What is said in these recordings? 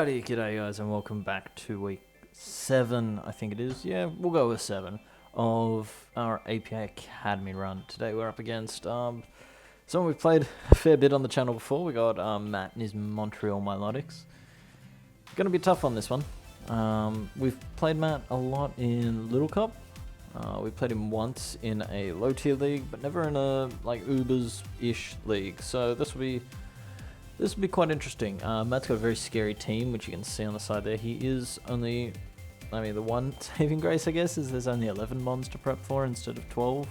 Alrighty, g'day guys, and welcome back to week 7, I think it is. Yeah, we'll go with 7 of our APA Academy run. Today we're up against someone we've played a fair bit on the channel before. We got Matt and his Montreal Milotics. Gonna be tough on this one. We've played Matt a lot in Little Cup. We played him once in a low tier league, but never in a like Ubers-ish league. So this will be quite interesting. Matt's got a very scary team, which you can see on the side there. He is only, the one saving grace, I guess, is there's only 11 Mons to prep for instead of 12.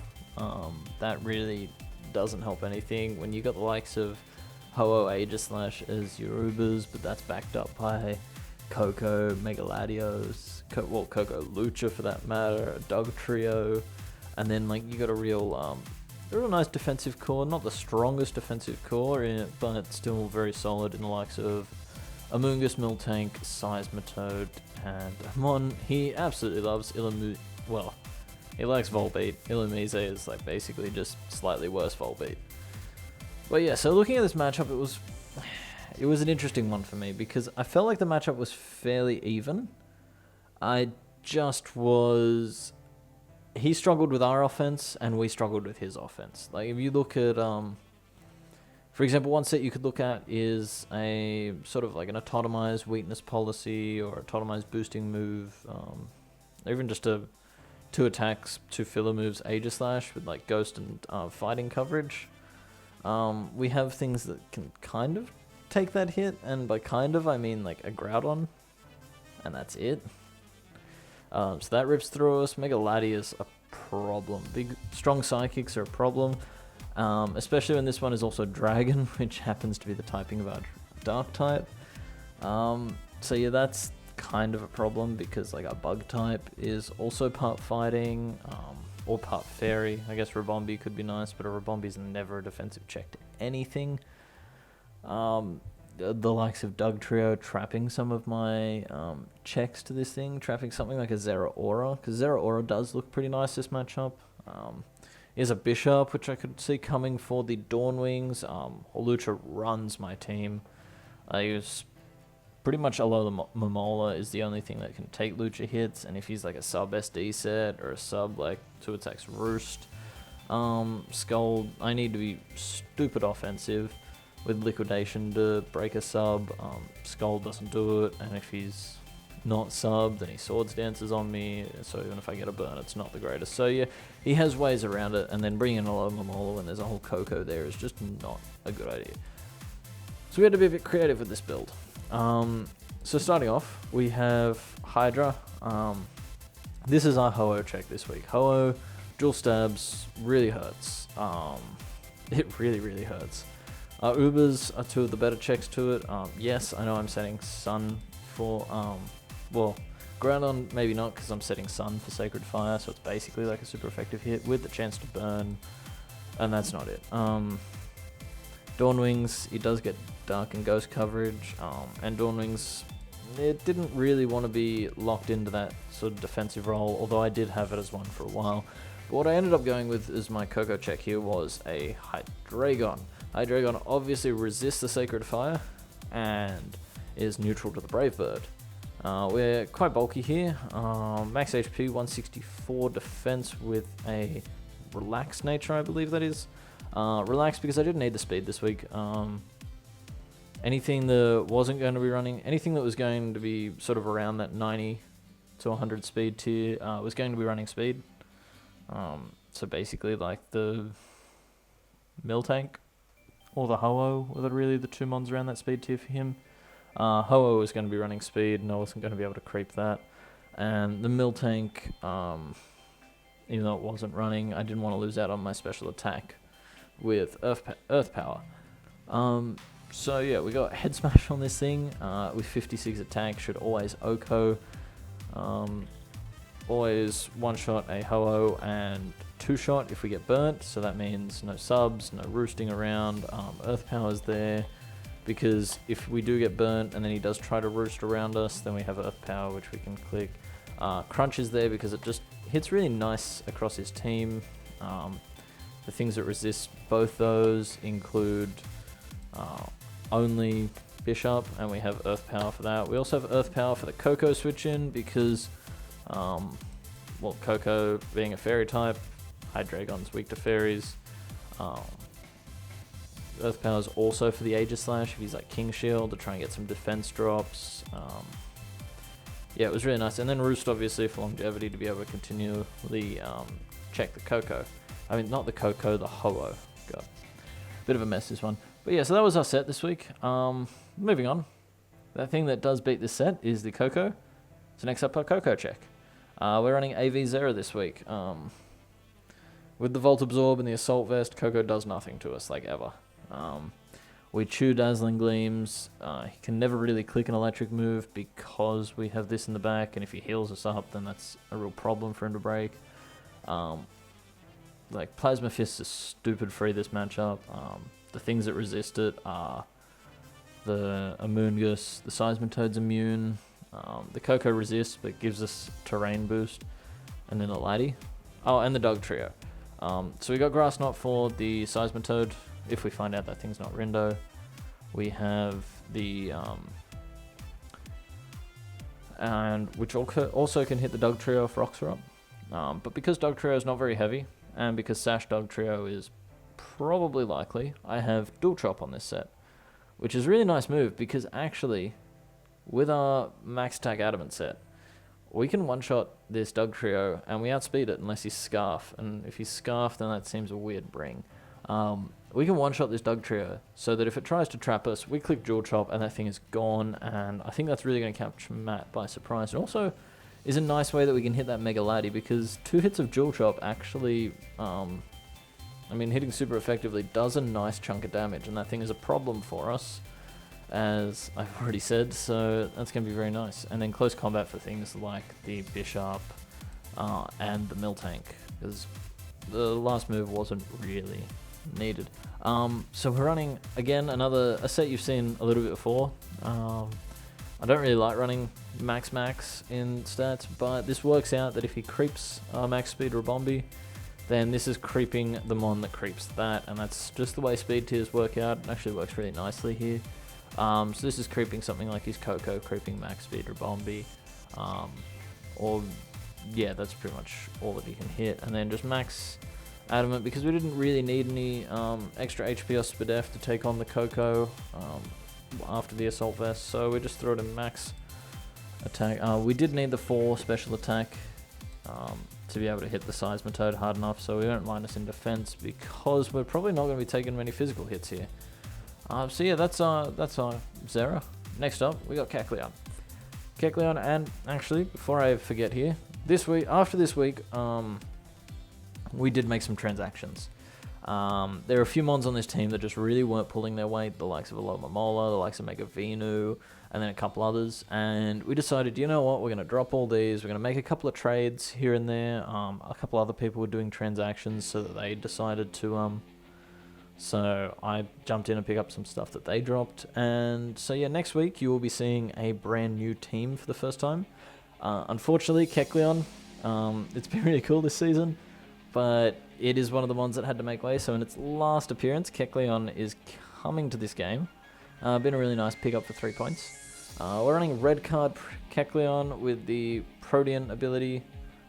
That really doesn't help anything when you got the likes of Ho-Oh Aegislash as your Ubers, but that's backed up by Coco, Megaladios, Coco Lucha for that matter, Dog Trio, and then like you got a real nice defensive core, not the strongest defensive core, but still very solid in the likes of Amoongus, Miltank, Seismitoad, and Mon. He absolutely loves Illumise. Well, he likes Volbeat. Illumise is like basically just slightly worse Volbeat. But yeah, so looking at this matchup, it was an interesting one for me because I felt like the matchup was fairly even. He struggled with our offense, and we struggled with his offense. Like, if you look at, for example, one set you could look at is a sort of like an autotomized weakness policy or autotomized boosting move, or even just two attacks, 2 filler moves, Aegislash with like ghost and fighting coverage. We have things that can kind of take that hit, and by kind of I mean like a Groudon, and that's it. So that rips through us. Megaladi is a problem. Big, strong Psychics are a problem, especially when this one is also Dragon, which happens to be the typing of our Dark type. So yeah, that's kind of a problem because like our Bug type is also part Fighting, or part Fairy. I guess Rabombi could be nice, but a Rabombi is never a defensive check to anything. The likes of Dug Trio trapping some of my checks to this thing, trapping something like a Zeraora, because Zeraora does look pretty nice this matchup. Here's a Bishop, which I could see coming for the Dawnwings. Holucha runs my team. I use pretty much Alola Momola is the only thing that can take Lucha hits, and if he's like a sub SD set or a sub like 2 attacks Roost, Skull, I need to be stupid offensive with Liquidation to break a sub. Skull doesn't do it, and if he's not subbed, then he Swords Dances on me, so even if I get a burn, it's not the greatest. So yeah, he has ways around it, and then bringing in a lot of Momola when there's a whole Coco there is just not a good idea. So we had to be a bit creative with this build. So starting off, we have Hydra. This is our Ho-Oh check this week. Ho-Oh, dual stabs, really hurts. It really hurts. Ubers are 2 of the better checks to it. Yes, I know I'm setting Sun for, Groudon maybe not because I'm setting Sun for Sacred Fire, so it's basically like a super effective hit with the chance to burn, and that's not it. Dawnwings, it does get Dark and Ghost coverage, and Dawnwings, it didn't really want to be locked into that sort of defensive role, although I did have it as one for a while. But what I ended up going with as my Coco check here was a Hydreigon. Hydreigon obviously resists the Sacred Fire and is neutral to the Brave Bird. We're quite bulky here. Max HP 164 defense with a relaxed nature, I believe that is. Relaxed because I didn't need the speed this week. Anything that wasn't going to be running, anything that was going to be sort of around that 90 to 100 speed tier was going to be running speed. So basically like the Miltank or the Ho-Oh were really the 2 Mons around that speed tier for him. Ho-Oh was going to be running speed, and I wasn't going to be able to creep that. And the Miltank, even though it wasn't running, I didn't want to lose out on my special attack with Earth Power. So yeah, we got Head Smash on this thing with 56 attack, should always OHKO. Always one-shot a Ho-Oh and 2-shot if we get burnt, so that means no subs, no roosting around. Earth Power's there because if we do get burnt and then he does try to roost around us, then we have Earth Power which we can click. Crunch is there because it just hits really nice across his team. The things that resist both those include only Bishop, and we have Earth Power for that. We also have Earth Power for the Coco switch in because, well, Coco being a fairy type, Hydreigon's weak to fairies. Earth Power is also for the Aegis Slash if he's like King Shield to try and get some defense drops. Yeah, it was really nice. And then Roost obviously for longevity to be able to continually check the Coco. I mean, not the Coco, the Ho-Oh. God, bit of a mess this one. But yeah, so that was our set this week. Moving on. The thing that does beat this set is the Coco. So next up, our Coco check. We're running AV Zera this week. With the Volt Absorb and the Assault Vest, Coco does nothing to us, like ever. We chew Dazzling Gleams. He can never really click an electric move because we have this in the back, and if he heals us up, then that's a real problem for him to break. Like, Plasma Fist is stupid free this matchup. The things that resist it are the Amoonguss, the Seismitoad's immune, the Coco resists but gives us terrain boost, and then a Laddie. Oh, and the Dog Trio. So we got Grass Knot for the Seismitoad, if we find out that thing's not Rindo. We have the, and which also can hit the Dog Trio if rocks are up. But because Dog Trio is not very heavy, and because Sash Dog Trio is probably likely, I have Dual Chop on this set, which is a really nice move because actually, with our Max Attack Adamant set, we can one-shot this Dog Trio and we outspeed it unless he's Scarf, and if he's Scarf then that seems a weird bring. We can one-shot this Dog Trio so that if it tries to trap us, we click Dual Chop and that thing is gone, and I think that's really going to capture Matt by surprise. And also is a nice way that we can hit that Mega Laddie because 2 hits of Dual Chop actually, I mean, hitting super effectively does a nice chunk of damage, and that thing is a problem for us, as I've already said, so that's going to be very nice. And then close combat for things like the Bishop and the Miltank, because the last move wasn't really needed. So we're running, again, a set you've seen a little bit before. I don't really like running Max in stats, but this works out that if he creeps Max Speed Rabombi, then this is creeping the Mon that creeps that, and that's just the way speed tiers work out. It actually works really nicely here. So this is creeping something like his Coco, creeping Max Speed Rabombi, or yeah, that's pretty much all that he can hit. And then just Max Adamant, because we didn't really need any extra HP or Spadef to take on the Coco after the Assault Vest, so we just throw it in Max Attack. We did need the 4 special attack to be able to hit the Seismitoad hard enough, so we won't minus in defense because we're probably not going to be taking many physical hits here. So yeah, that's our Zera. Next up, we got Kecleon. And actually, before I forget here, after this week, we did make some transactions. There are a few Mons on this team that just really weren't pulling their weight, the likes of Alomomola, the likes of Mega Venu, and then a couple others, and we decided, you know what, we're going to drop all these, we're going to make a couple of trades here and there. A couple other people were doing transactions, so that they decided to, so I jumped in and picked up some stuff that they dropped, and so yeah, next week you will be seeing a brand new team for the first time. Unfortunately, Kecleon, it's been really cool this season, but it is one of the ones that had to make way, so in its last appearance, Kecleon is coming to this game. Been a really nice pickup for 3 points. We're running red card Kecleon with the Protean ability,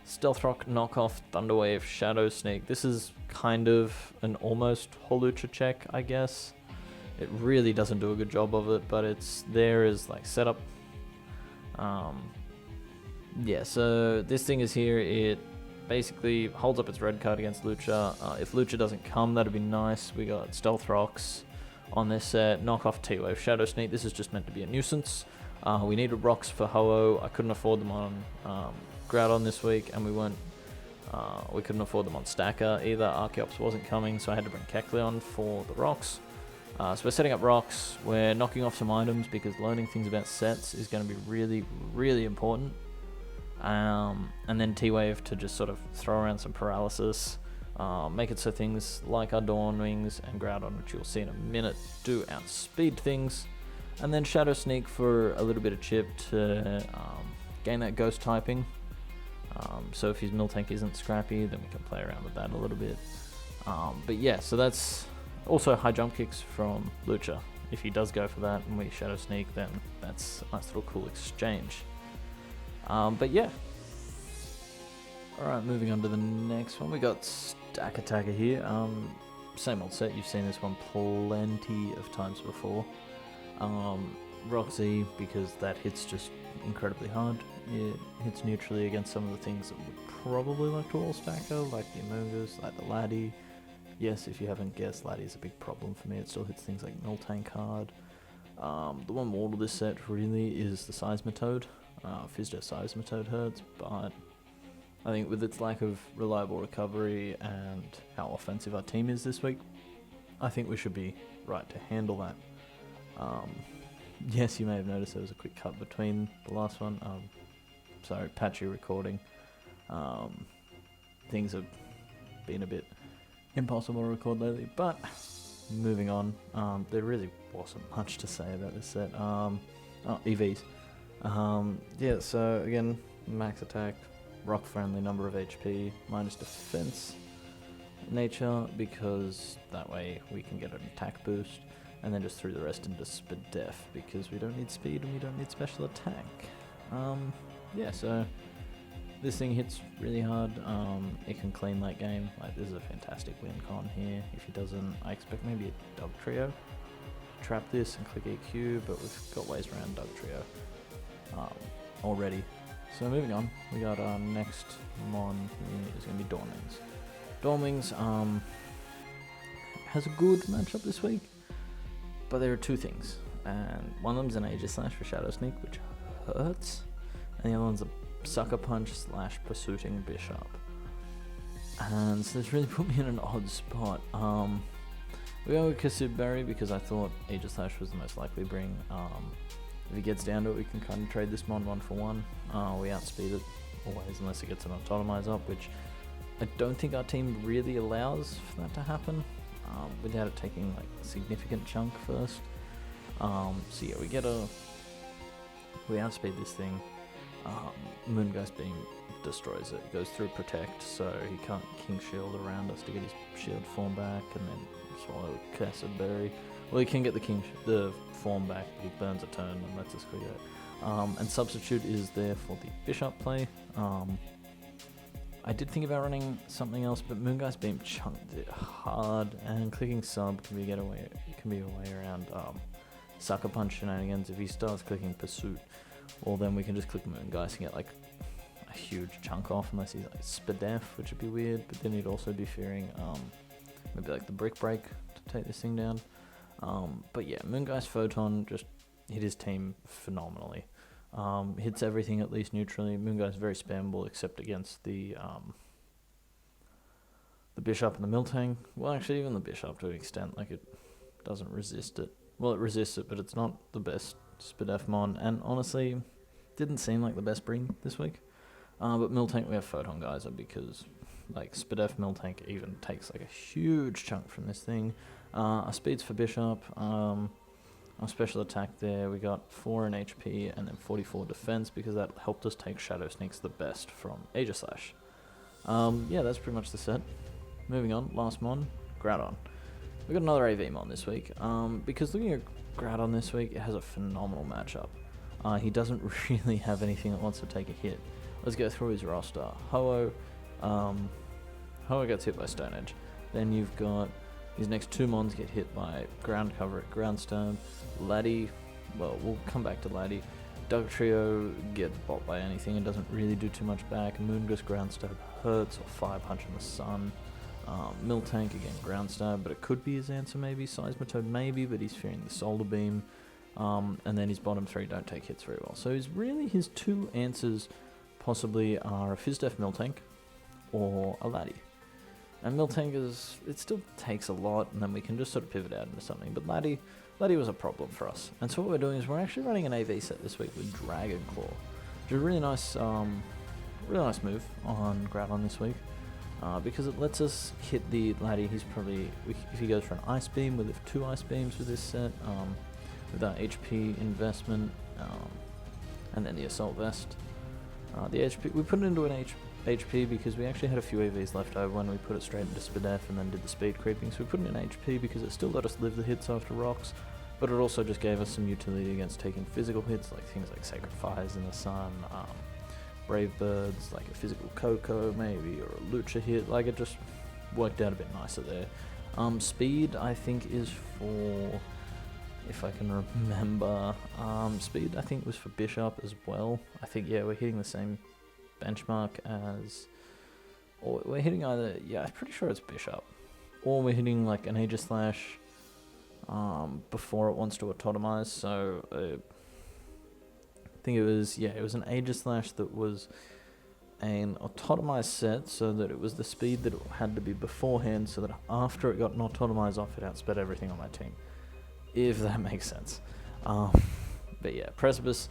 Stealth Rock, Knockoff, Thunderwave, Shadow Sneak. This is kind of an almost Holucha check, I guess. It really doesn't do a good job of it, but it's there as like setup. Yeah, so this thing is here. It basically holds up its red card against Lucha. If Lucha doesn't come, that'd be nice. We got Stealth Rocks on this set, Knockoff, T-Wave, Shadow Sneak. This is just meant to be a nuisance. We needed rocks for Ho-Oh. I couldn't afford them on Groudon this week, and we couldn't afford them on Stacker either. Archeops wasn't coming, so I had to bring Kecleon for the rocks. So we're setting up rocks. We're knocking off some items because learning things about sets is going to be really, really important. And then T-Wave to just sort of throw around some paralysis. Make it so things like our Dawn Wings and Groudon, which you'll see in a minute, do outspeed things. And then Shadow Sneak for a little bit of chip to gain that ghost typing. So if his Miltank isn't scrappy, then we can play around with that a little bit. But yeah, so that's also high jump kicks from Lucha. if he does go for that and we Shadow Sneak, then that's a nice little cool exchange. But yeah. Alright, moving on to the next one. We got Stack Attacker here. Same old set, you've seen this one plenty of times before. Roxy, because that hits just incredibly hard. It hits neutrally against some of the things that would probably like to all stacker, like the Amoonguss, like the Laddie. Yes, if you haven't guessed, Laddie is a big problem for me. It still hits things like Miltank hard. The one more to this set really is the Seismitoad. Fizzdeath Seismitoad hurts, but I think with its lack of reliable recovery and how offensive our team is this week, I think we should be right to handle that. Yes, you may have noticed there was a quick cut between the last one. Sorry, patchy recording. Things have been a bit impossible to record lately, but moving on. There really wasn't much to say about this set. EVs. Yeah, so again, max attack, rock friendly, number of HP, minus defense nature, because that way we can get an attack boost, and then just threw the rest into Spidef, because we don't need speed and we don't need special attack. Yeah, so this thing hits really hard. It can clean late game. Like, this is a fantastic win con here. If he doesn't, I expect maybe a Dog Trio. Trap this and click EQ, but we've got ways around Dog Trio already. So moving on, we got our next mon here is going to be Dormings. Dormings has a good matchup this week, but there are two things, and one of them's an Aegis Slash for Shadow Sneak, which hurts, and the other one's a Sucker Punch / Pursuiting Bishop. And so this really put me in an odd spot. We go with Kasib Berry because I thought Aegis Slash was the most likely bring. If he gets down to it, we can kind of trade this mon 1-for-1. We outspeed it always unless it gets an Autotomize up, which I don't think our team really allows for that to happen, without it taking like a significant chunk first. So yeah, we outspeed this thing. Moongeist Beam destroys it. Goes through Protect, so he can't King Shield around us to get his shield form back, and then swallow Kasib Berry. Well, he can get the form back, but he burns a turn and lets us clear it. And Substitute is there for the Bishop play. I did think about running something else, but Moongeist Beam chunked it hard, and clicking Sub can be a way around Sucker Punch shenanigans. If he starts clicking Pursuit, well, then we can just click Moongeist and get like a huge chunk off, unless he's like Spidef, which would be weird. But then he'd also be fearing maybe like the Brick Break to take this thing down. But yeah, Moongeist Photon just hit his team phenomenally. Hits everything at least neutrally. Moongeist very spammable except against the Bishop and the Miltank. Well, actually, even the Bishop to an extent, like, it doesn't resist it. Well, it resists it, but it's not the best Spidef mon, and honestly, didn't seem like the best bring this week. But Miltank, we have Photon Geyser, because like Spidef Miltank even takes like a huge chunk from this thing. Our speeds for Bishop, our special attack there, we got 4 in HP and then 44 defense, because that helped us take Shadow Sneaks the best from Aegis Slash. Yeah, that's pretty much the set. Moving on, last mon, Groudon. We got another AV mon this week, because looking at Groudon this week, it has a phenomenal matchup. He doesn't really have anything that wants to take a hit. Let's go through his roster. Ho-Oh gets hit by Stone Edge. Then you've got his next 2 mons get hit by Ground Cover at Ground Stone. Laddie, well, we'll come back to Laddie. Dug Trio get bought by anything and doesn't really do too much back. Moongeist Ground Stab hurts, or Fire Punch in the Sun. Miltank again, Ground Stab, but it could be his answer maybe. Seismitoad maybe, but he's fearing the Solar Beam. And then his bottom 3 don't take hits very well. So his 2 answers possibly are a Fizzdeath Miltank or a Laddie. And Miltank it still takes a lot, and then we can just sort of pivot out into something. But Laddie was a problem for us. And so what we're doing is we're actually running an AV set this week with Dragon Claw, which is a really nice move on Groudon this week. Because it lets us hit the Laddie. If he goes for an Ice Beam, we live 2 Ice Beams with this set, with our HP investment, and then the Assault Vest. The HP, we put it into an HP because we actually had a few AVs left over when we put it straight into Spidef and then did the speed creeping. So we put it in HP because it still let us live the hits after rocks, but it also just gave us some utility against taking physical hits, like things like Sacred Fires in the Sun, Brave Birds, like a physical Coco maybe, or a Lucha hit. Like, it just worked out a bit nicer there. Speed, I think, is for, if I can remember, speed I think was for Bishop as well. I think, yeah, we're hitting the same benchmark as, or we're hitting either, yeah, I'm pretty sure it's Bishop, or we're hitting like an Aegislash before it wants to autotomize. So I think it was, yeah, it was an Aegislash that was an autotomized set, so that it was the speed that it had to be beforehand, so that after it got an autotomized off, it outsped everything on my team, if that makes sense. But yeah, Precipice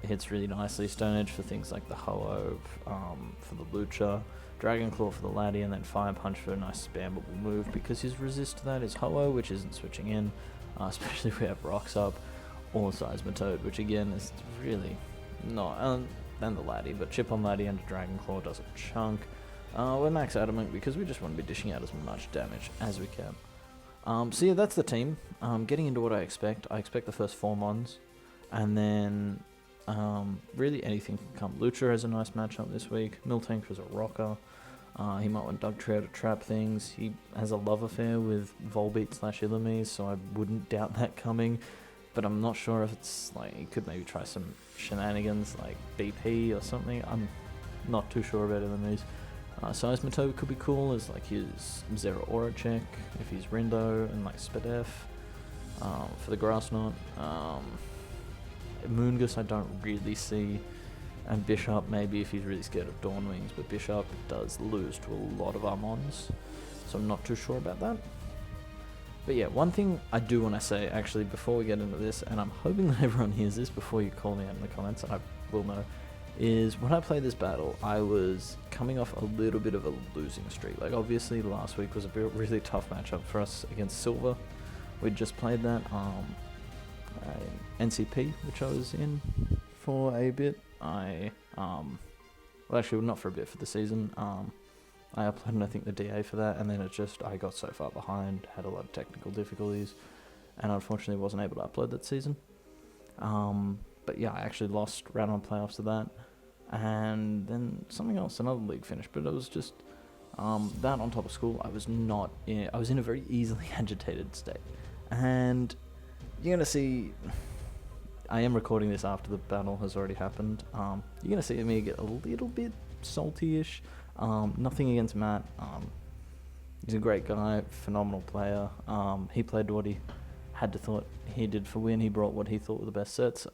hits really nicely. Stone Edge for things like the Ho-Oh, for the Lucha, Dragon Claw for the Laddie, and then Fire Punch for a nice spammable move, because his resist to that is Ho-Oh, which isn't switching in, especially if we have Rocks up, or Seismitoad, which again is really not, and the Laddie, but Chip on Laddie and Dragon Claw does a chunk. We're max Adamant because we just want to be dishing out as much damage as we can. So yeah, that's the team. Getting into what I expect the first 4 Mons, and then really anything can come. Lucha has a nice matchup this week. Miltank was a rocker. He might want Dugtrio to trap things. He has a love affair with Volbeat / Illumise, so I wouldn't doubt that coming. But I'm not sure if it's like, he could maybe try some shenanigans like BP or something. I'm not too sure about Illumise. Seismitoad could be cool as like his Zero Aura check if he's Rindo, and like Spadef for the Grass Knot. Moongus I don't really see, and Bishop maybe if he's really scared of Dawn Wings, but Bishop does lose to a lot of our Mons, so I'm not too sure about that. But yeah, one thing I do want to say actually before we get into this, and I'm hoping that everyone hears this before you call me out in the comments, and I will know, is when I played this battle, I was coming off a little bit of a losing streak. Like, obviously last week was a really tough matchup for us against Silver. We'd just played that NCP, which I was in for a bit. Well, actually not for a bit, for the season. I uploaded, I think, the DA for that, and then I got so far behind, had a lot of technical difficulties, and unfortunately wasn't able to upload that season. But yeah, I actually lost round 1 playoffs to that, and then something else, another league finish, but it was just that on top of school. I was in a very easily agitated state, and you're gonna see, I am recording this after the battle has already happened. You're gonna see me get a little bit salty-ish. Nothing against Matt. He's a great guy, phenomenal player. He played what he had to thought he did for win. He brought what he thought were the best sets.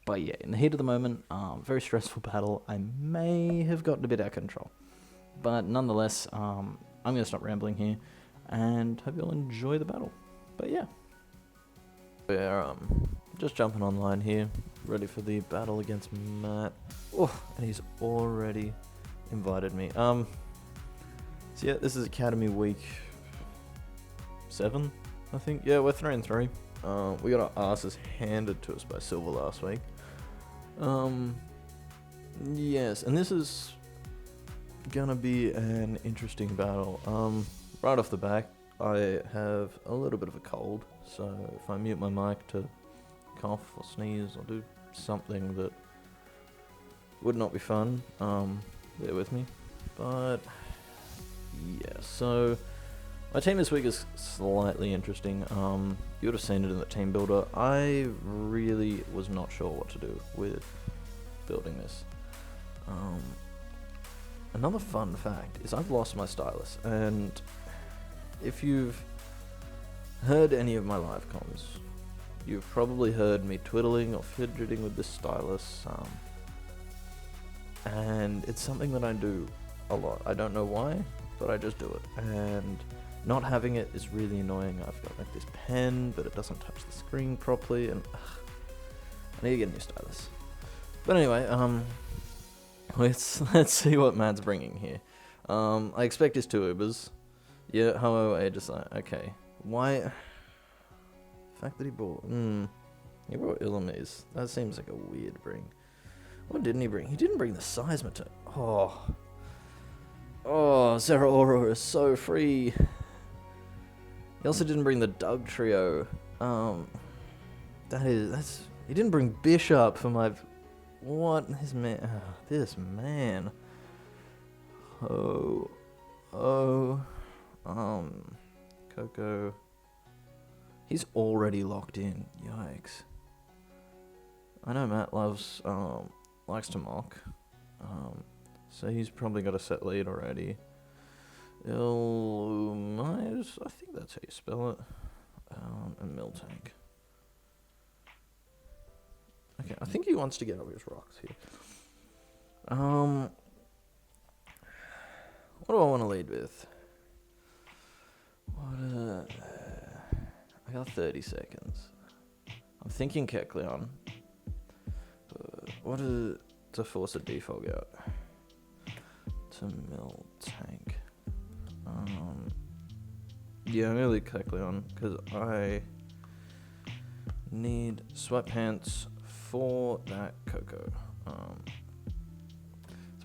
But yeah, in the heat of the moment, very stressful battle. I may have gotten a bit out of control, but nonetheless, I'm gonna stop rambling here, and hope you'll enjoy the battle. But yeah, we're just jumping online here, ready for the battle against Matt. Oh, and he's already invited me. So yeah, this is Academy Week 7, I think. Yeah, we're 3-3. We got our asses handed to us by Silver last week. Yes, and this is gonna be an interesting battle. Right off the back, I have a little bit of a cold, so if I mute my mic to cough or sneeze or do something that would not be fun, bear with me. But yeah, so my team this week is slightly interesting. You would have seen it in the team builder. I really was not sure what to do with building this. Another fun fact is I've lost my stylus, and if you've heard any of my live comms, you've probably heard me twiddling or fidgeting with this stylus, and it's something that I do a lot. I don't know why, but I just do it, and not having it is really annoying. I've got like this pen, but it doesn't touch the screen properly, and I need to get a new stylus. But anyway, let's see what Matt's bringing here. I expect his 2 Ubers. Yeah, hello, I just like, okay. Why? The fact that he brought Illumise. That seems like a weird bring. What didn't he bring? He didn't bring the Seismitoad. Oh, Zero Aura is so free. He also didn't bring the Doug trio. He didn't bring Bishop for my... What? This man. Coco. He's already locked in. Yikes. I know Matt likes to mock. So he's probably got a set lead already. Illumise, I think that's how you spell it. And Miltank. Okay, I think he wants to get up his rocks here. What do I want to lead with? I got 30 seconds. I'm thinking Kecleon. To force a defog out? To Miltank. Yeah, I'm gonna lead Kecleon because I need sweatpants for that Coco. So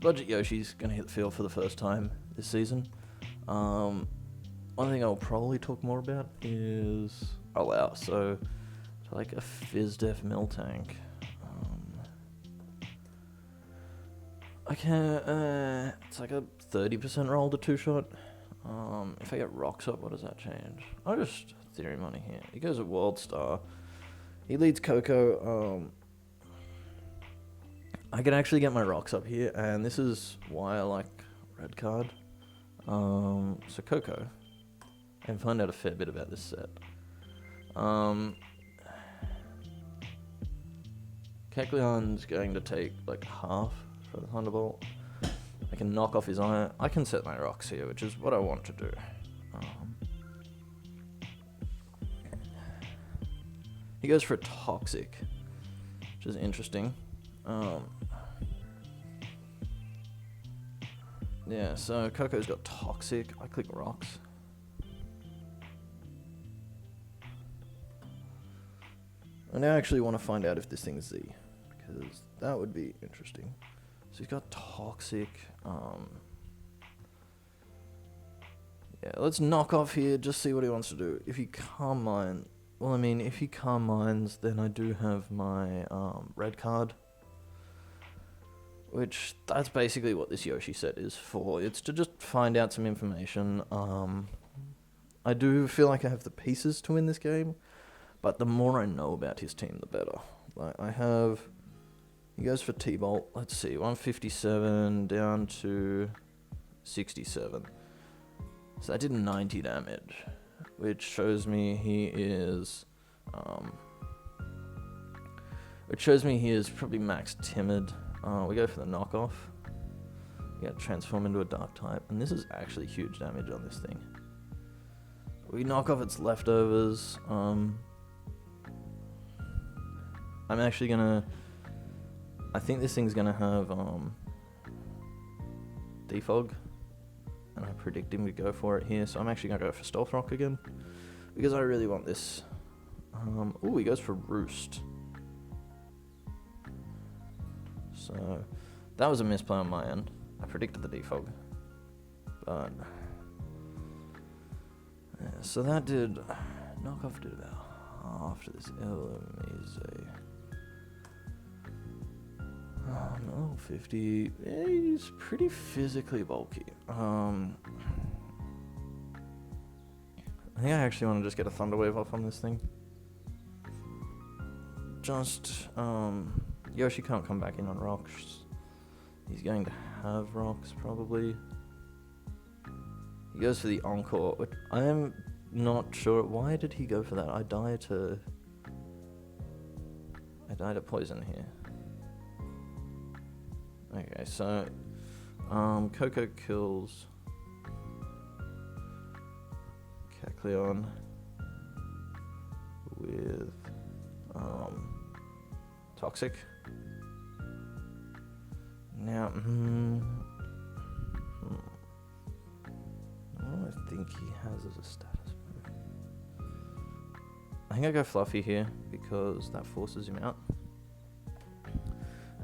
Budget Yoshi's gonna hit the field for the first time this season. One thing I'll probably talk more about is allow. So like a FizzDef Miltank. I can. It's like a 30% roll to 2-shot. If I get rocks up, what does that change? I'll just theory money here. He goes at World Star. He leads Coco. I can actually get my rocks up here, and this is why I like red card. So Coco. And find out a fair bit about this set. Kecleon's going to take like half for the Thunderbolt. I can knock off his iron. I can set my rocks here, which is what I want to do. He goes for a Toxic, which is interesting. Yeah, so Coco's got Toxic. I click rocks. I now actually want to find out if this thing's Z, because that would be interesting. So he's got Toxic. Yeah, let's knock off here, just see what he wants to do. If he Calm Mind, well, I mean, if he Calm Minds, then I do have my red card, which that's basically what this Yoshi set is for. It's to just find out some information. I do feel like I have the pieces to win this game, but the more I know about his team, the better. Like he goes for T-Bolt. Let's see, 157 down to 67. So that did 90 damage, which shows me he is, probably max timid. We go for the knockoff. We get transform into a dark type, and this is actually huge damage on this thing. We knock off its leftovers. I'm actually gonna. I think this thing's gonna have defog, and I predict him to go for it here. So I'm actually gonna go for Stealth Rock again because I really want this. Ooh, he goes for Roost. So that was a misplay on my end. I predicted the defog, but yeah, so that did knockoff did about half to this Illumise. Level 50. Yeah, he's pretty physically bulky. I think I actually want to just get a Thunderwave off on this thing. Just Yoshi can't come back in on rocks. He's going to have rocks probably. He goes for the Encore, which I am not sure. Why did he go for that? I died to poison here. Okay, so Coco kills Kecleon with Toxic. Now, what do I think he has as a status move? I think I go Fluffy here because that forces him out.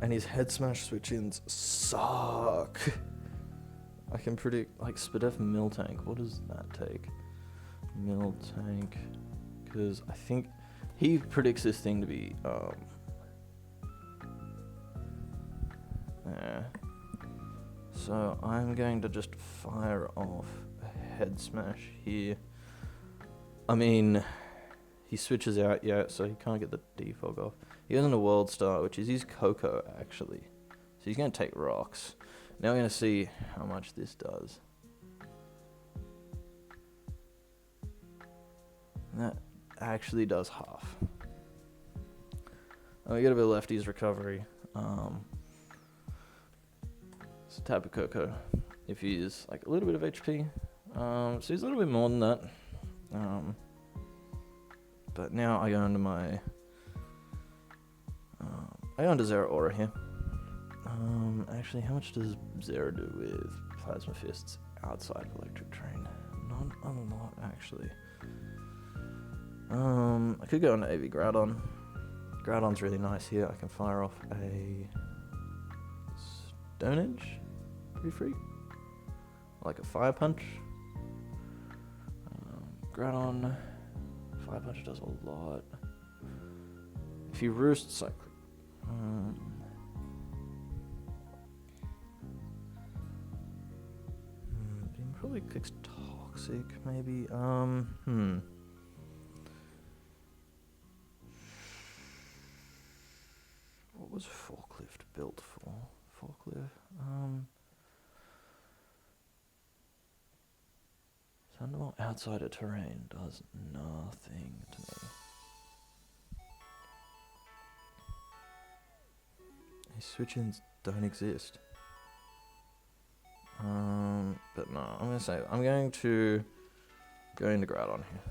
And his head smash switch-ins suck. I can predict, like, Spadef Miltank. What does that take? Mill tank, because I think he predicts this thing to be so I'm going to just fire off a head smash here. I mean, he switches out, yeah, so he can't get the defog off. He goes into World Star, which is his Coco, actually. So he's going to take rocks. Now we're going to see how much this does. And that actually does half. Oh, we got a bit of lefties recovery. It's a Tapu Koko if he is like a little bit of HP. So he's a little bit more than that. But now I go into my I go into Zera Aura here. Actually, how much does Zera do with Plasma Fists outside of Electric Train? Not a lot, actually. I could go into AV Groudon. Groudon's really nice here. I can fire off a Stone Edge. Be free. Like a Fire Punch. Groudon. Fire Punch does a lot. If he roosts, like. He probably clicks Toxic, maybe. What was Forklift built for? Forklift. Thunderbolt outside of terrain does nothing to me. His switch-ins don't exist. But no, I'm going to go into Groudon here.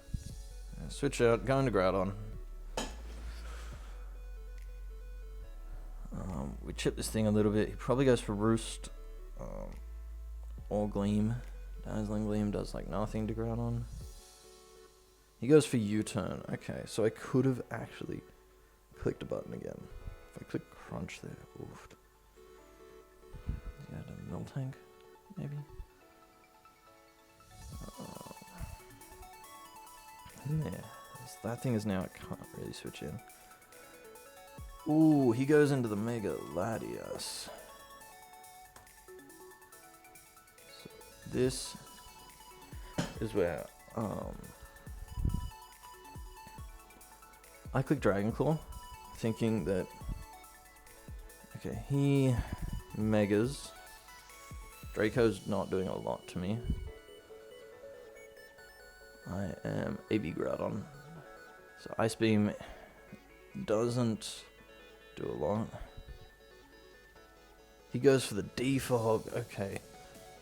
Switch out, go into Groudon. We chip this thing a little bit. He probably goes for Roost or Gleam. Dazzling Gleam does like nothing to Groudon. He goes for U-turn. Okay, so I could have actually clicked a button again. If I click Crunch there, oof. Yeah, a Mill Tank, maybe. Yeah, that thing is now. I can't really switch in. Ooh, he goes into the Mega Latias. So this is where I click Dragon Claw, thinking that okay, he Megas. Draco's not doing a lot to me. I am AV Groudon, so Ice Beam doesn't do a lot. He goes for the defog. Okay,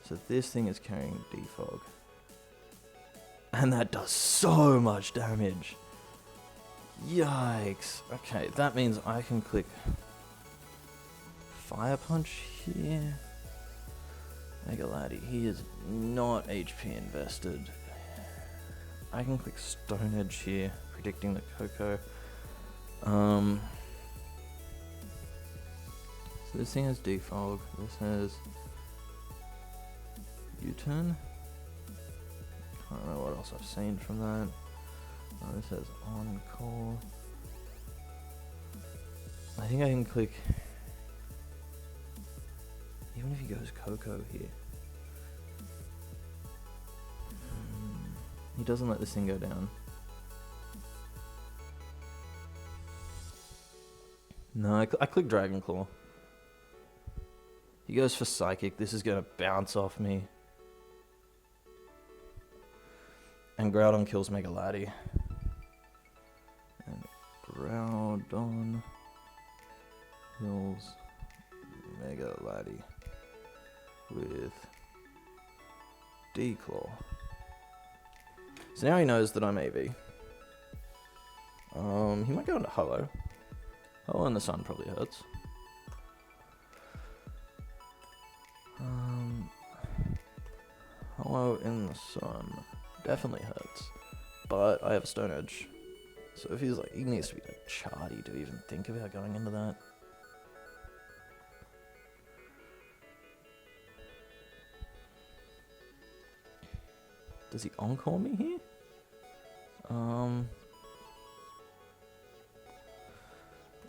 so this thing is carrying defog, and that does so much damage. Yikes. Okay, that means I can click Fire Punch here. Mega Laddie, he is not HP invested. I can click Stone Edge here, predicting the Coco. So this thing has defog, this has U-turn. I don't know what else I've seen from that. This has Encore. I think I can click, even if he goes Coco here. He doesn't let this thing go down. No, I click Dragon Claw. He goes for Psychic. This is going to bounce off me. And Groudon kills Mega Laddie. And Groudon kills Mega Laddie with D-Claw. So now he knows that I'm AV. He might go into Hollow. Hollow in the sun probably hurts. Hollow in the sun definitely hurts. But I have Stone Edge. So if he's like, he needs to be a charty to even think about going into that. Does he Encore me here?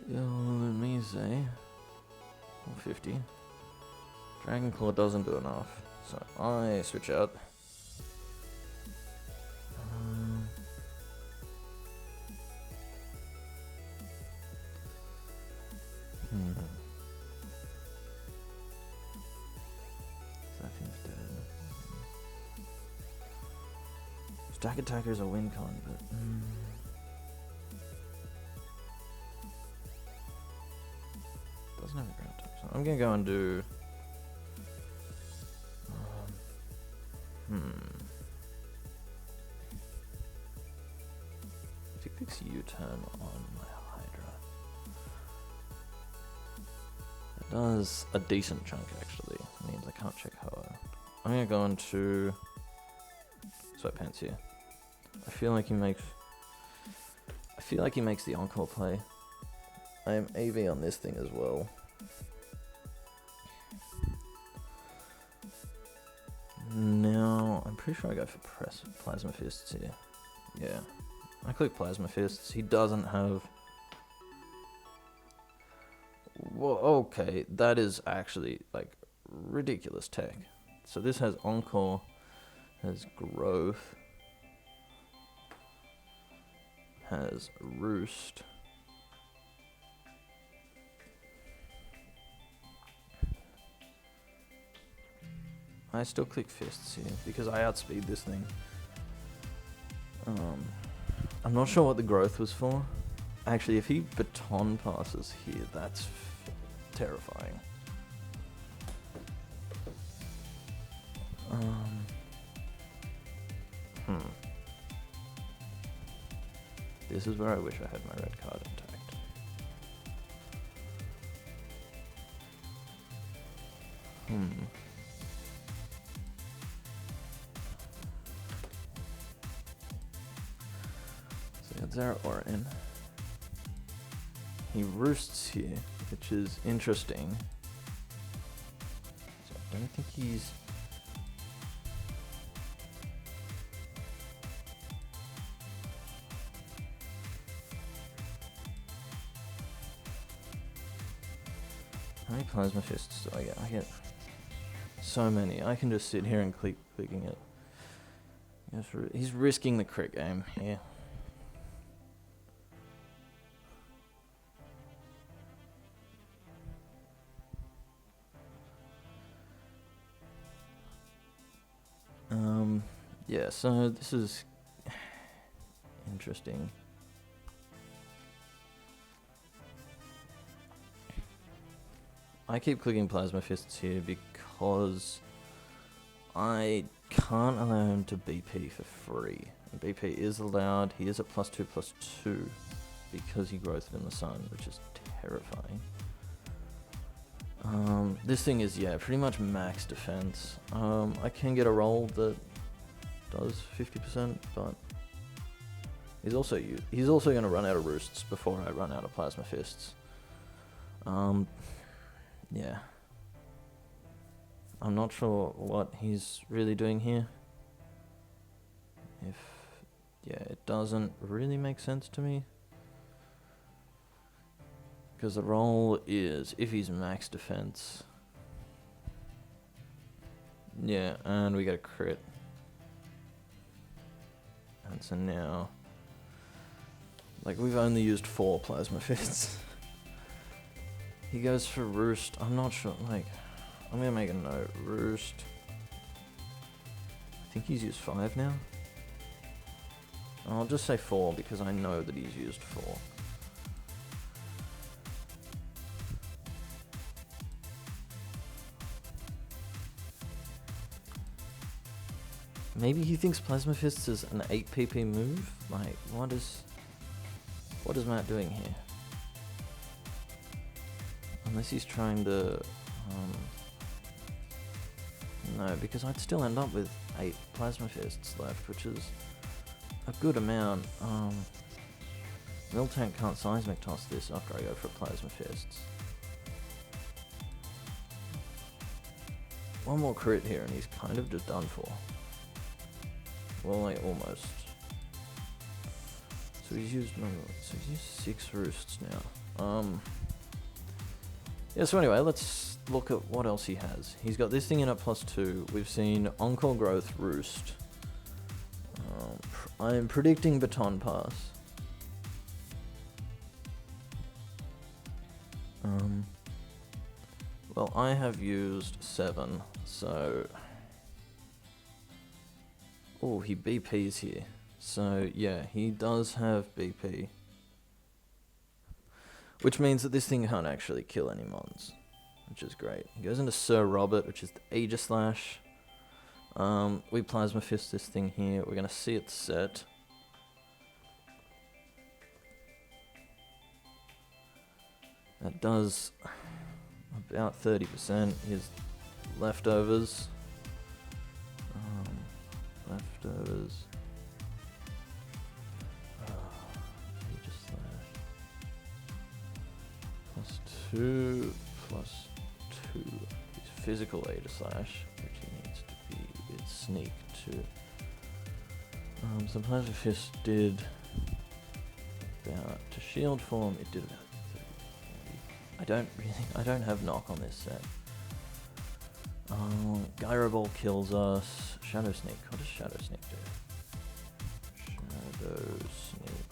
Let me say 50. Dragon Claw doesn't do enough, so I switch out. That thing's dead. Stack Attacker's a win con, but doesn't have a ground type, so I'm gonna go and do. If he picks U-turn on my Hydra, that does a decent chunk actually. It means I can't check Hoa. I'm gonna go into Sweatpants here. I feel like he makes the encore play. I am AV on this thing as well. Now, I'm pretty sure I go for Plasma Fists here. Yeah. I click Plasma Fists. He doesn't have... Well, okay. That is actually, like, ridiculous tech. So this has Encore, has Growth, has Roost. I still click Fists here because I outspeed this thing. I'm not sure what the growth was for. Actually, if he baton passes here, that's terrifying. This is where I wish I had my red card intact. So that's our Orin. He roosts here, which is interesting. So I don't think he's... How many Plasma Fists do I get? I get so many. I can just sit here and keep clicking it. He's risking the crit game here. Yeah, so this is interesting. I keep clicking Plasma Fists here because I can't allow him to BP for free. And BP is allowed. He is at +2/+2 because he growth in the sun, which is terrifying. This thing is, yeah, pretty much max defense. I can get a roll that does 50%, but he's also going to run out of roosts before I run out of Plasma Fists. Yeah. I'm not sure what he's really doing here. It doesn't really make sense to me. Because the roll is, if he's max defense. Yeah, and we get a crit. And so now, like, we've only used 4 Plasma Fists. He goes for Roost. I'm not sure, like, I'm gonna make a note. Roost. I think he's used 5 now. I'll just say 4 because I know that he's used 4. Maybe he thinks Plasma Fists is an 8 PP move? Like, what is Matt doing here? Unless he's trying to... no, because I'd still end up with 8 Plasma Fists left, which is a good amount. Miltank can't Seismic Toss this after I go for Plasma Fists. One more crit here and he's kind of just done for. Well, like, almost. So he's used 6 roosts now. Yeah, so anyway, let's look at what else he has. He's got this thing in at +2. We've seen Encore Growth Roost. I'm predicting Baton Pass. Well, I have used 7, so... Oh, he BP's here. So, yeah, he does have BP. Which means that this thing can't actually kill any Mons, which is great. He goes into Sir Robert, which is the Aegislash. We Plasma Fist this thing here. We're going to see it set. That does about 30%. His leftovers. Leftovers. +2, +2. His physical Aegislash, which he needs to be its sneak too. So Plasma Fist did about, to shield form, it did about 30, 40. I don't have knock on this set. Gyro Ball kills us. Shadow Sneak, what does Shadow Sneak do? Shadow Sneak.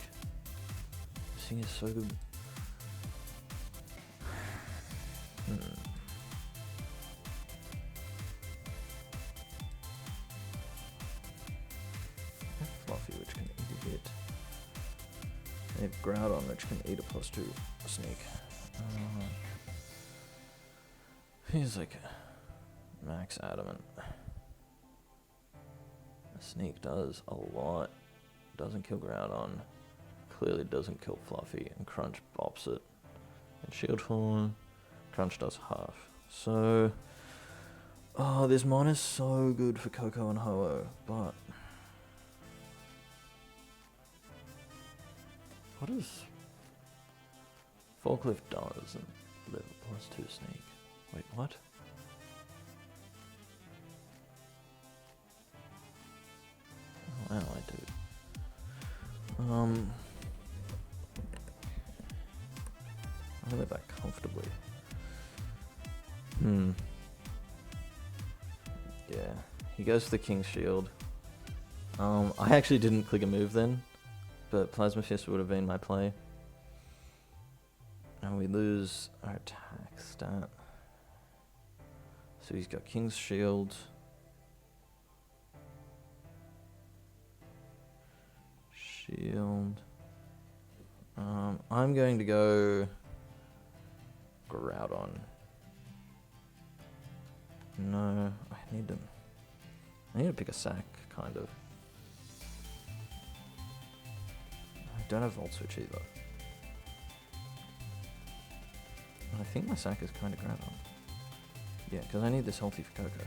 This thing is so good. Fluffy, which can eat a hit. And Groudon, which can eat a +2 sneak. He's like max adamant. A sneak does a lot. Doesn't kill Groudon. Clearly doesn't kill Fluffy. And Crunch bops it. And shield form. Crunch does half. So, this Mon is so good for Coco and Ho-Oh, but what does Forklift does and live a +2 sneak? Wait, what? Oh, now I do. I live that comfortably. Yeah, he goes for the King's Shield. I actually didn't click a move then, but Plasma Fist would have been my play. And we lose our attack stat. So he's got King's Shield. Shield. I'm going to go Groudon. No, I need to pick a sack, kind of. I don't have Volt Switch either. I think my sack is kind of Groudon. Yeah, because I need this healthy for Coco.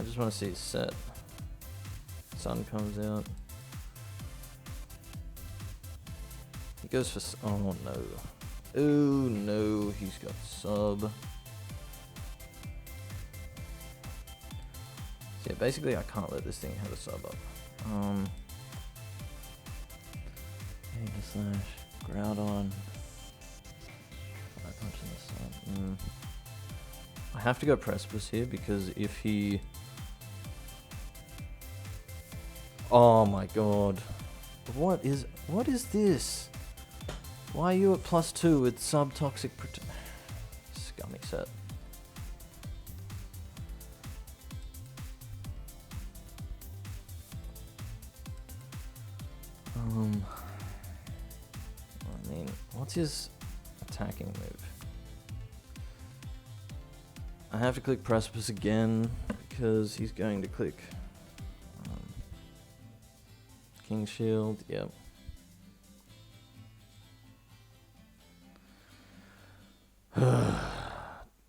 I just want to see it set. Sun comes out. He goes for... Oh no. Oh no, he's got sub. So yeah, basically I can't let this thing have a sub up. Aegislash, Groudon. Fire Punch in the sun. I have to go Precipice here because if he... Oh my god. What is this? Why are you at +2 with sub-toxic Scummy set. I mean, what's his attacking move? I have to click Precipice again because he's going to click King Shield. Yep.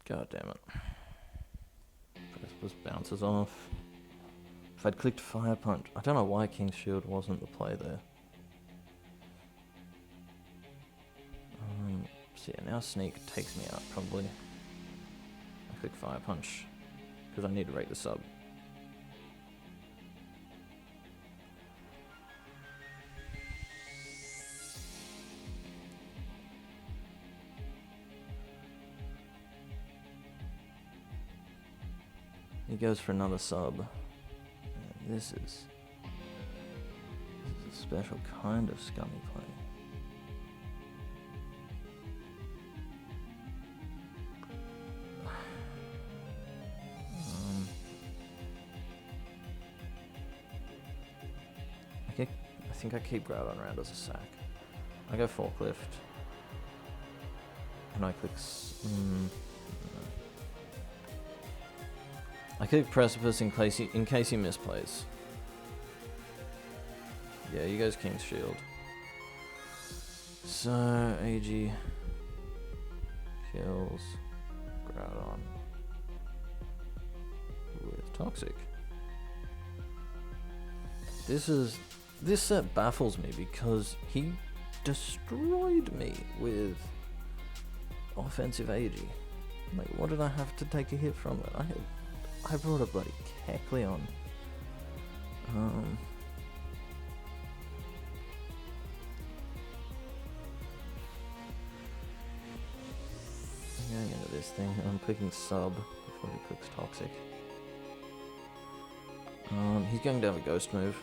God damn it. Precipice bounces off. If I'd clicked Fire Punch, I don't know why King's Shield wasn't the play there. So yeah, now Sneak takes me out probably. I Click Fire Punch, because I need to rate the sub. He goes for another sub. And this is a special kind of scummy play. I think I keep Groudon around as a sack. I go Forklift. And I click... I click Precipice in case he misplays. Yeah, he goes King's Shield. So, AG kills Groudon with Toxic. This set baffles me because he destroyed me with offensive AG. Like, what did I have to take a hit from it? I brought a bloody Kecleon. I'm going into this thing. I'm clicking sub before he clicks toxic. He's going to have a ghost move.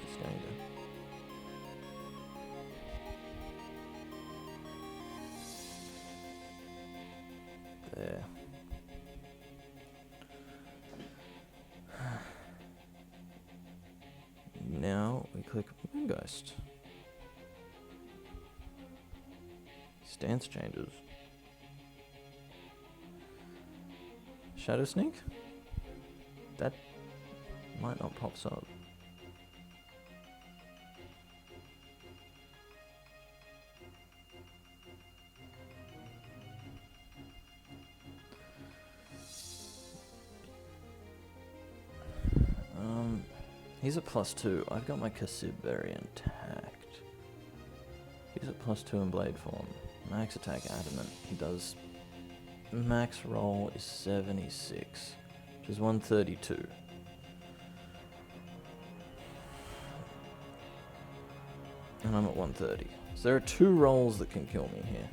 He's going to. There. Now we click Moongeist. Stance changes. Shadow Sneak? That might not pop sub. He's at +2. I've got my Kasib very intact. He's at +2 in Blade form. Max attack adamant. He does. Max roll is 76, which is 132. And I'm at 130. So there are 2 rolls that can kill me here.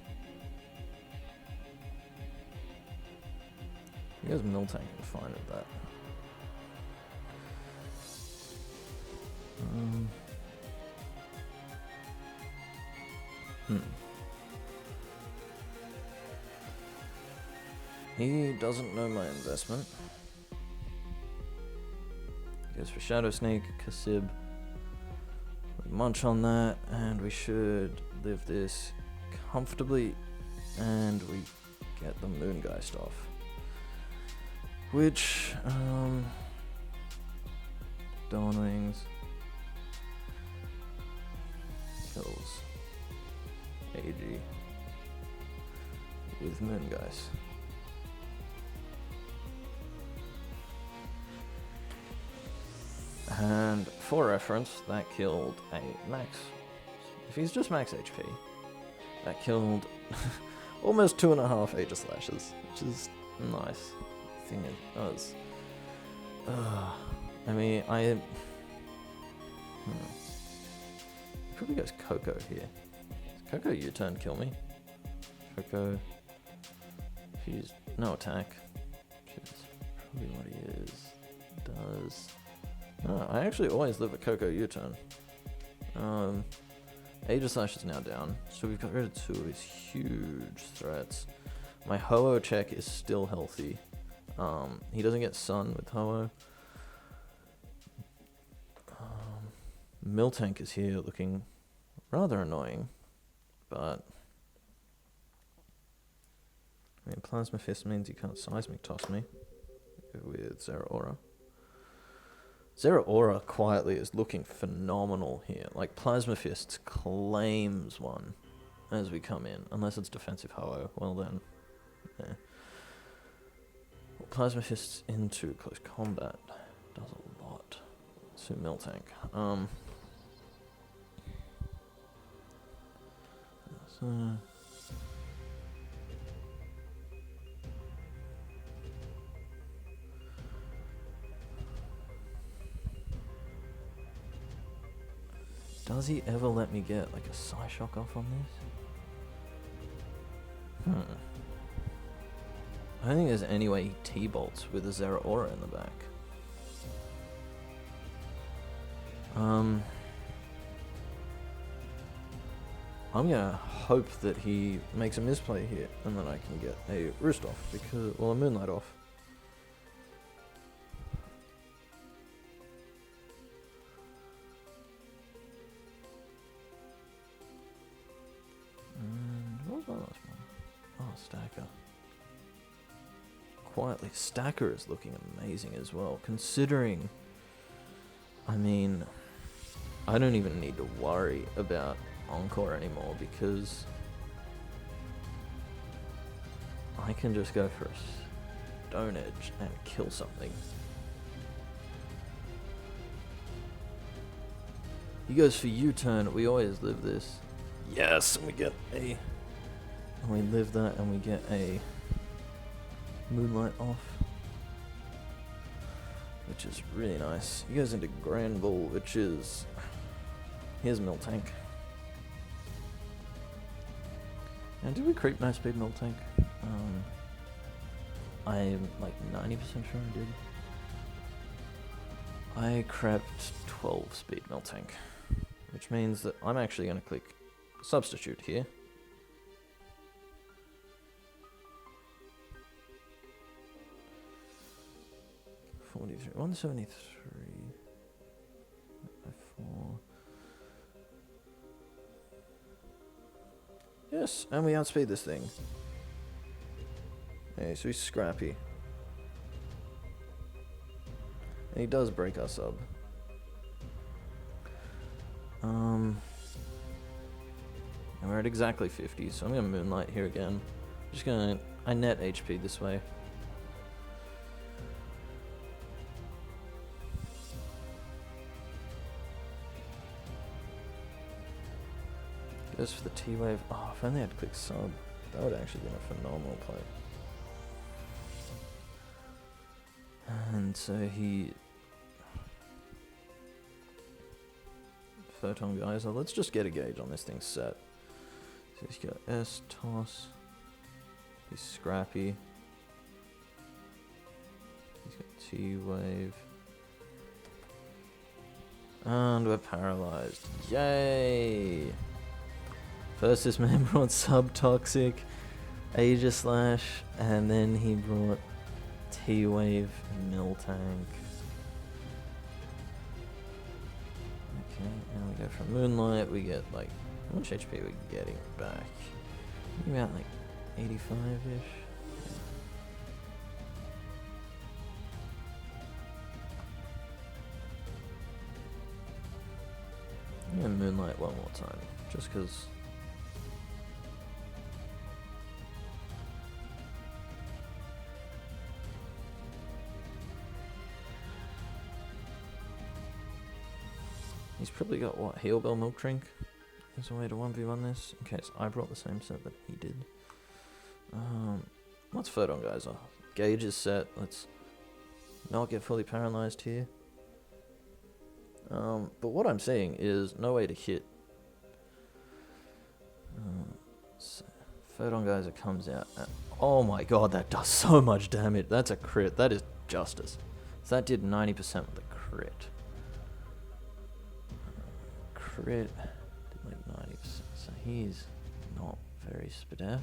You guys Miltank are fine with that. He doesn't know my investment. He goes for Shadow Sneak, Kasib. We munch on that, and we should live this comfortably, and we get the Moongeist off. Which, Dawn Wings kills AG with Moongeist. And for reference, that killed a max. If he's just max HP, that killed almost 2.5 Aegis Lashes, which is nice. Thing is, I mean, probably goes Coco here. Does Coco U-turn kill me? Coco, he's no attack, which is probably what he is. Does. No, I actually always live a Coco U-turn. Aegis Slash is now down, so we've got rid of 2 of his huge threats. My Ho-Oh check is still healthy. He doesn't get Sun with Ho-Oh. Miltank is here looking rather annoying, but I mean, Plasma Fist means he can't Seismic Toss me with Zeraora. Zeraora quietly is looking phenomenal here. Like, Plasma Fists claims one as we come in. Unless it's defensive Ho-Oh. Well then, yeah. Well, Plasma Fists into close combat does a lot to Miltank. So Does he ever let me get like a Psyshock off on this? I don't think there's any way he T-bolts with a Zeraora in the back. I'm gonna hope that he makes a misplay here, and then I can get a Roost off, because, well, a Moonlight off. And what was my last one? Oh, Stacker. Quietly, Stacker is looking amazing as well, considering, I mean, I don't even need to worry about Encore anymore, because I can just go for a Stone Edge and kill something. He goes for U-turn. We always live this. Yes, and we get a... And we live that, and we get a Moonlight off, which is really nice. He goes into Grand Bull, which is... Here's Miltank. And did we creep no speed Miltank? I'm like 90% sure I did. I crept 12 speed Miltank, which means that I'm actually going to click substitute here. $43, 173, 4. Yes, and we outspeed this thing. Hey, so he's scrappy. And he does break our sub. And we're at exactly 50, so I'm gonna Moonlight here again. Just gonna... I net HP this way. Goes for the T-Wave. Oh, if only I had quick sub. That would actually been a phenomenal play. And so he... Photon Geyser. Let's just get a gauge on this thing set. So he's got S, Toss. He's scrappy. He's got T-Wave. And we're paralyzed. Yay! First this man brought Sub-Toxic, Aegislash, and then he brought T-Wave Miltank. Okay, and we go from Moonlight, we get like, how much HP are we getting back? Maybe about like 85-ish? I'm gonna Moonlight one more time, just because. He's probably got, what, Heal Bell Milk Drink? There's a way to 1v1 this. Okay, so I brought the same set that he did. What's Photon Geyser? Gauge is set. Let's not get fully paralyzed here. But what I'm seeing is no way to hit. So Photon Geyser comes out. Oh my god, that does so much damage. That's a crit. That is justice. So that did 90% with a crit. Crit did like 90%, so he's not very spadef.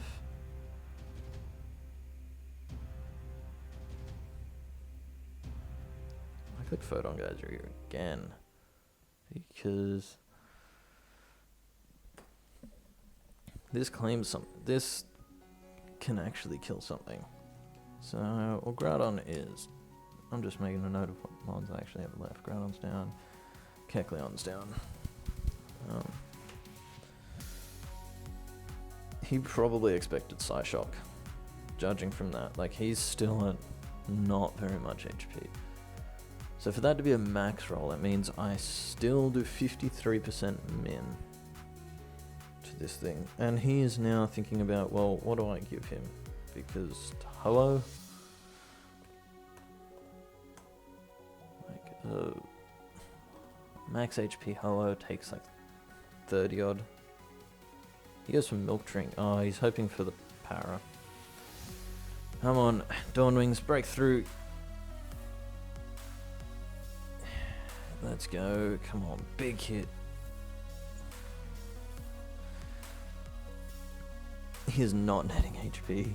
I could Photon Geyser here again, because this claims something. This can actually kill something. So, well, Groudon is... I'm just making a note of what Mons I actually have left. Groudon's down, Kecleon's down. He probably expected Psyshock, judging from that. Like, he's still at not very much HP. So for that to be a max roll, that means I still do 53% min to this thing. And he is now thinking about, well, what do I give him? Because Ho-Oh, like, max HP Ho-Oh takes like 30 odd. He goes for Milk Drink. Oh, he's hoping for the para. Come on, Dawn Wings, break through. Let's go. Come on, big hit. He is not netting HP.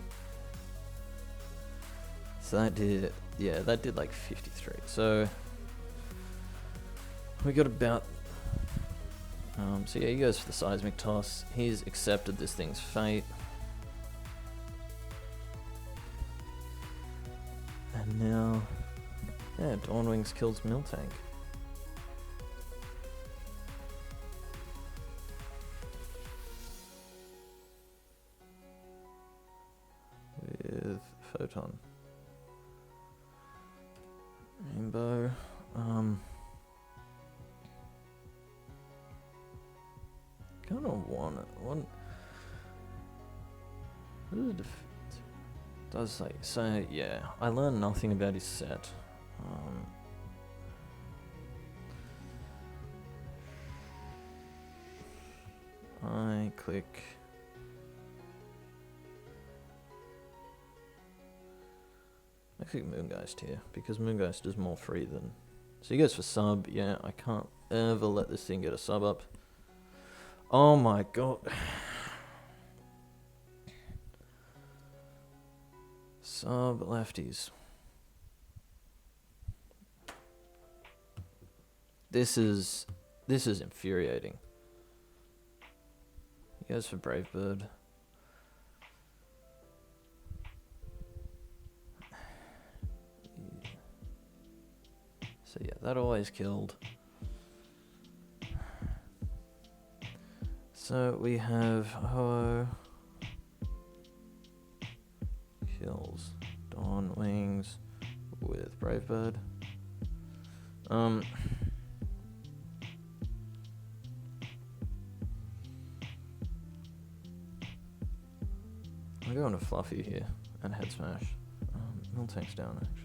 So that did, yeah, that did like 53. So we got about, so yeah, he goes for the seismic toss. He's accepted this thing's fate. And now, yeah, Dawn Wings kills Miltank. With Photon. Rainbow. Kind of want it. What does it does say? So yeah, I learned nothing about his set. I click. I click Moongeist here because Moongeist is more free than. So he goes for sub. Yeah, I can't ever let this thing get a sub up. Oh my god. Sub lefties. This is infuriating. He goes for Brave Bird. So yeah, that always killed. So we have Ho kills Dawn Wings with Brave Bird. I'm going to Fluffy here and Head Smash. Miltank's down actually.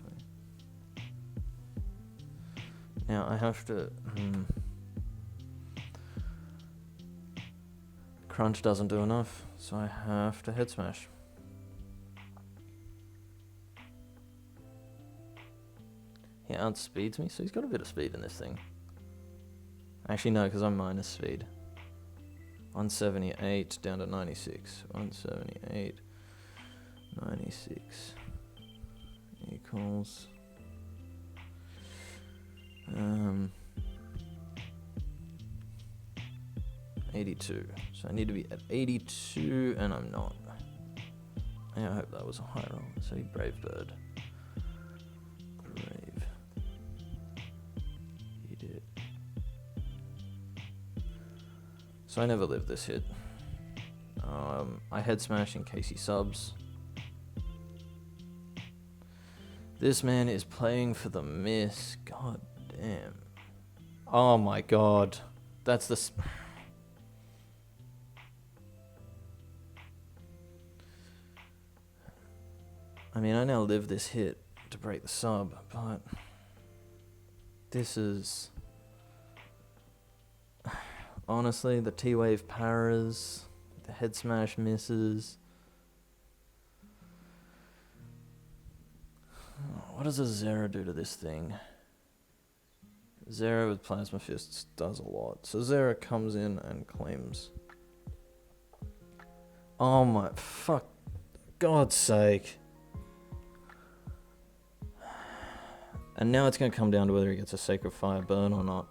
Now I have to. Crunch doesn't do enough, so I have to Head Smash. He outspeeds me, so he's got a bit of speed in this thing. Actually, no, because I'm minus speed. 178 down to 96. 178, 96 equals 82. So I need to be at 82, and I'm not. Yeah, I hope that was a high roll. So he Brave Bird. Brave. He did. So I never lived this hit. I Head Smash in case he subs. This man is playing for the miss. God damn. Oh my god. That's the... I mean, I now live this hit to break the sub, but this is... Honestly, the T-Wave paras, the Head Smash misses. What does a Zera do to this thing? Zera with Plasma Fists does a lot. So Zera comes in and claims. Oh my... Fuck. God's sake. And now it's going to come down to whether he gets a Sacred Fire burn or not.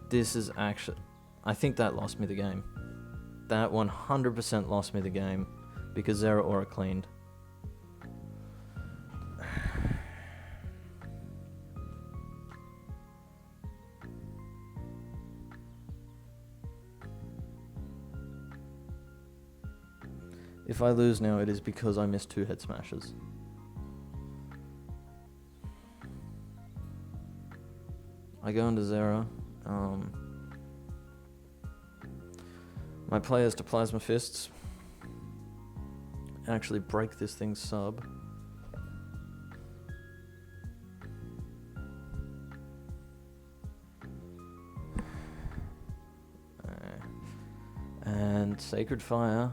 This is actually... I think that lost me the game. That 100% lost me the game. Because Zera Aura cleaned. If I lose now, it is because I missed 2 Head Smashes. I go into Zera. My players to Plasma Fists. Actually break this thing's sub. Alright, Sacred Fire.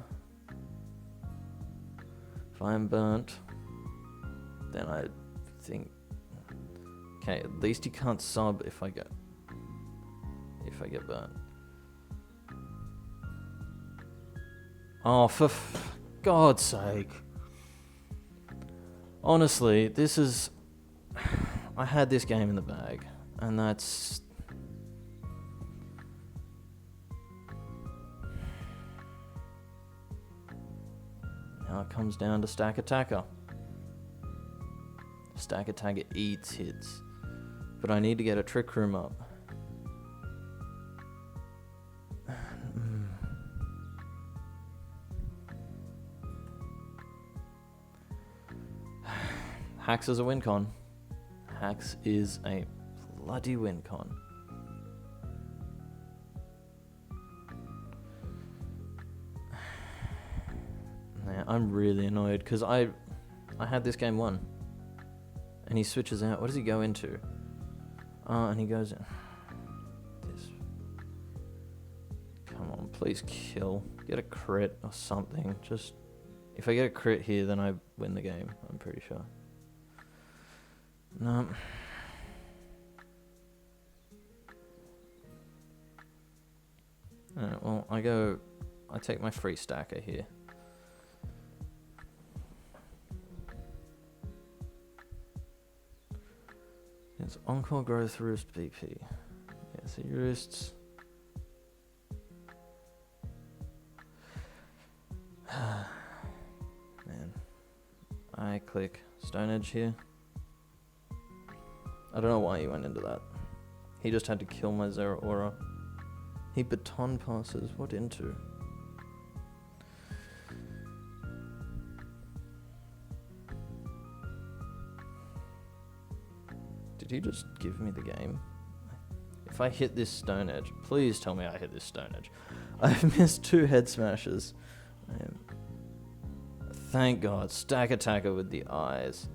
If I am burnt, then I think... Okay, at least he can't sub if I get burnt. Oh, for God's sake. Honestly, this is... I had this game in the bag, and that's... Now it comes down to Stack Attacker. Stack Attacker eats hits. But I need to get a Trick Room up. Hacks is a win con. Hacks is a bloody win con. Yeah, I'm really annoyed because I had this game won. And he switches out. What does he go into? And he goes in. This. Come on, please kill. Get a crit or something. Just if I get a crit here, then I win the game. I'm pretty sure. No. Alright, well, I take my free stacker here. It's Encore Growth Roost BP. Yeah, so your roosts. Man. I click Stone Edge here. I don't know why he went into that. He just had to kill my Zera Aura. He baton passes. What into? Did he just give me the game? If I hit this Stone Edge, please tell me I hit this Stone Edge. I've missed 2 head smashes. Thank God. Stack Attacker with the eyes.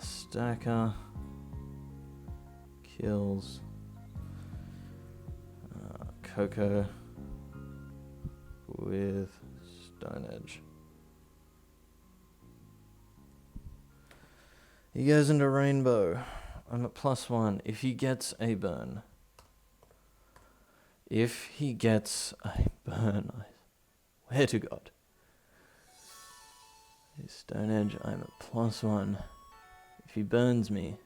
Stacker kills Coco with Stone Edge. He goes into Rainbow. I'm at +1. If he gets a burn. If he gets a burn, I swear to God. His Stone Edge, I'm at +1. If he burns me,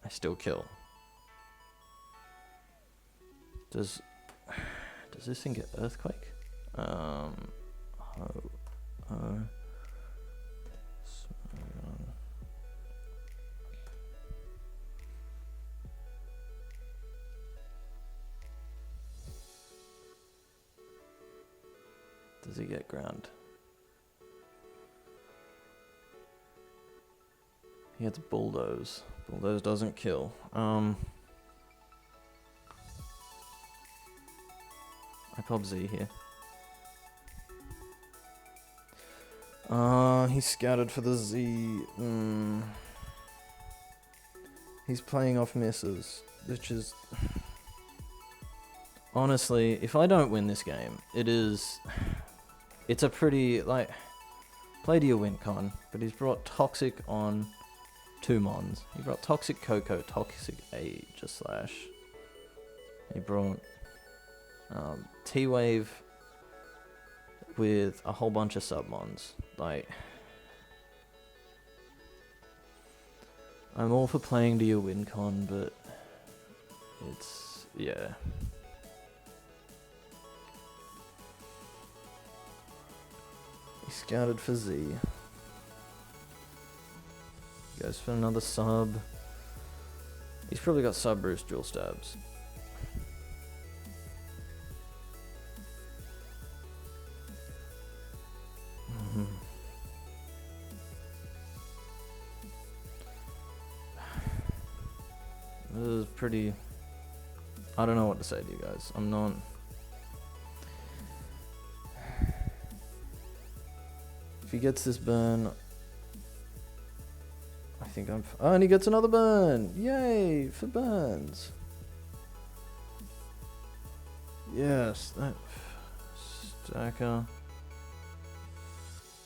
I still kill. Does this thing get Earthquake? Does he get ground? He gets Bulldoze. Bulldoze doesn't kill. I pop Z here. He's scouted for the Z. He's playing off misses, which is... Honestly, if I don't win this game, it's a pretty, like... Play to your win con, but he's brought Toxic on 2 Mons. He brought Toxic Coco, Toxic Aegis/. He brought T-Wave with a whole bunch of sub-Mons. Like, I'm all for playing to your win con, but it's, yeah. He scouted for Z. Goes for another sub. He's probably got sub Bruce dual stabs. This is pretty... I don't know what to say to you guys. I'm not... If he gets this burn... I think I'm... Oh, and he gets another burn! Yay! For burns! Yes, that Stacker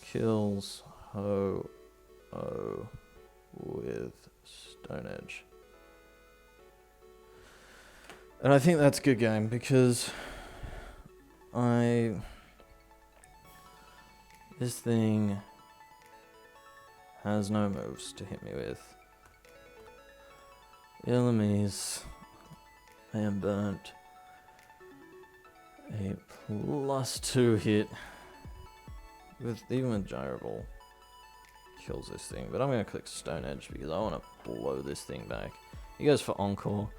kills Ho-Oh with Stone Edge. And I think that's a good game because this thing has no moves to hit me with. Enemies, I am burnt. A +2 hit with even with Gyro Ball kills this thing, but I'm gonna click Stone Edge because I want to blow this thing back. He goes for Encore.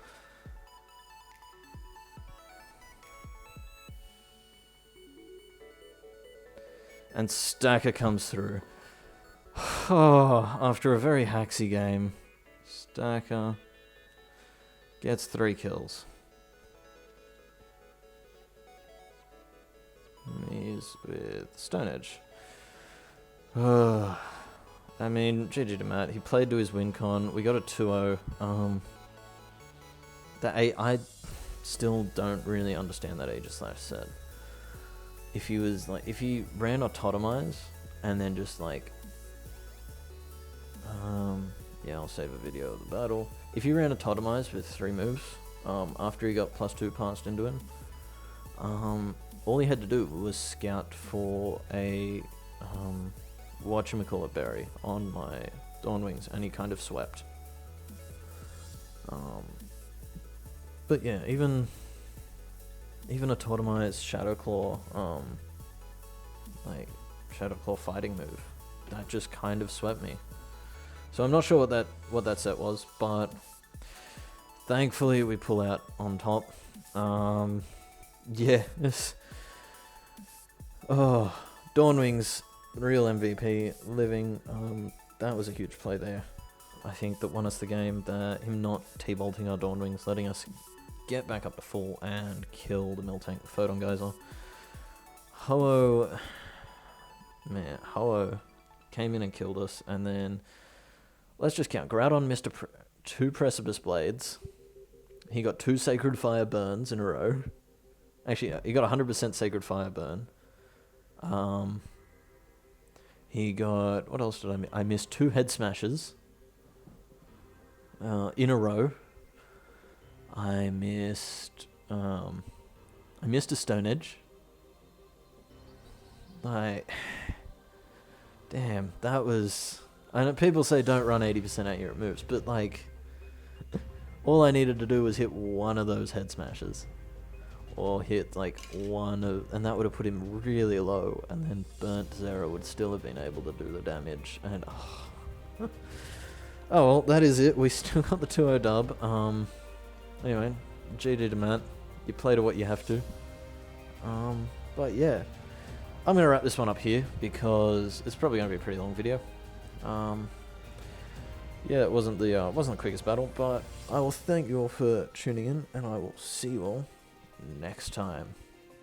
And Stacker comes through. Oh, after a very haxy game, Stacker gets 3 kills. He's with Stone Edge. I mean, GG to Matt. He played to his win con. We got a 2-0. I still don't really understand that Aegis/Slash set. If he ran Autotomize and then just like, yeah, I'll save a video of the battle. If he ran Autotomize with 3 moves, after he got +2 passed into him, all he had to do was scout for a, whatchamacallit berry on my Dawn Wings, and he kind of swept. But yeah, even Autotomized Shadow Claw, like Shadow Claw fighting move, that just kind of swept me. So I'm not sure what that set was, but thankfully we pull out on top. Yeah, Dawn Wings, real MVP, living. That was a huge play there. I think that won us the game. That him not T-bolting our Dawn Wings, letting us get back up to full and kill the Miltank with Photon Geyser. Ho-Oh came in and killed us, and then let's just count. Groudon missed 2 Precipice Blades. He got 2 Sacred Fire burns in a row. Actually, he got 100% Sacred Fire burn. He got, what else did I miss? I missed 2 Head Smashes in a row. I missed a Stone Edge. Like, damn, that was. I know people say don't run 80% accurate moves, but like, all I needed to do was hit one of those Head Smashes, or hit like one of, and that would have put him really low, and then Burnt Zera would still have been able to do the damage. And oh well, that is it. We still got the 2-0 dub. Anyway, GG to Matt. You play to what you have to. But yeah, I'm gonna wrap this one up here because it's probably gonna be a pretty long video. Yeah, it wasn't the quickest battle, but I will thank you all for tuning in, and I will see you all next time.